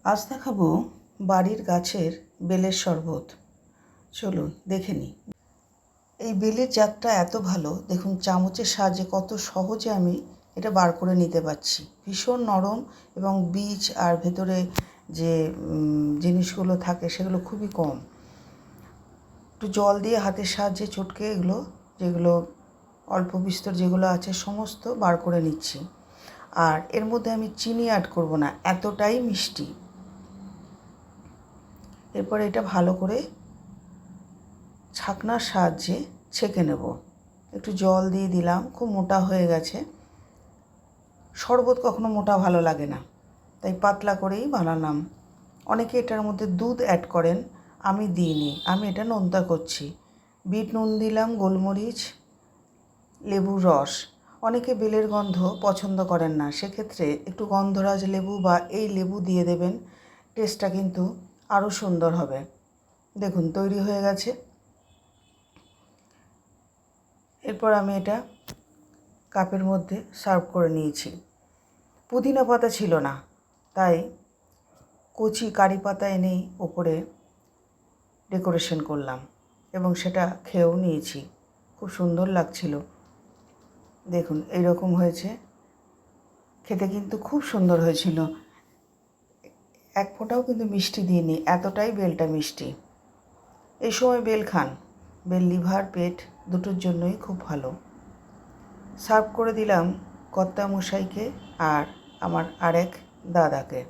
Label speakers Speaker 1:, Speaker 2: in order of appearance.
Speaker 1: আজ দেখাবো বাড়ির গাছের বেলের শরবত। চলুন দেখে নিই। এই বেলের জাতটা এত ভালো, দেখুন চামচের সাহায্যে কত সহজে আমি এটা বার করে নিতে পারছি। ভীষণ নরম এবং বীজ আর ভেতরে যে জিনিসগুলো থাকে সেগুলো খুবই কম। একটু জল দিয়ে হাতের সাহায্যে চটকে যেগুলো অল্প বিস্তর যেগুলো আছে সমস্ত বার করে নিচ্ছি। আর এর মধ্যে আমি চিনি অ্যাড করব না, এতটাই মিষ্টি। এরপর এটা ভালো করে ছাঁকনার সাহায্যে ছেঁকে নেব। একটু জল দিয়ে দিলাম, খুব মোটা হয়ে গেছে। শরবত কখনো মোটা ভালো লাগে না, তাই পাতলা করেই বানালাম। অনেকে এটার মধ্যে দুধ অ্যাড করেন, আমি দিইনি, আমি এটা নোনতা করছি। বিট নুন দিলাম, গোলমরিচ, লেবুর রস। অনেকে বেলের গন্ধ পছন্দ করেন না, সেক্ষেত্রে একটু গন্ধরাজ লেবু বা এই লেবু দিয়ে দেবেন, টেস্টটা কিন্তু আরও সুন্দর হবে। দেখুন তৈরি হয়ে গেছে। এরপর আমি এটা কাপের মধ্যে সার্ভ করে নিয়েছি। পুদিনা পাতা ছিল না, তাই কচি কারি পাতা এনেই ওপরে ডেকোরেশন করলাম এবং সেটা খেয়েও নিয়েছি। খুব সুন্দর লাগছিল। দেখুন এইরকম হয়েছে, খেতে কিন্তু খুব সুন্দর হয়েছিল। এক ফোঁটাও কিন্তু মিষ্টি দিইনি, এতটাই বেলটা মিষ্টি। এই সময় বেল খান, বেল লিভার পেট দুটোর জন্যই খুব ভালো। সার্ভ করে দিলাম কর্তামশাইকে আর আমার আরেক দাদাকে।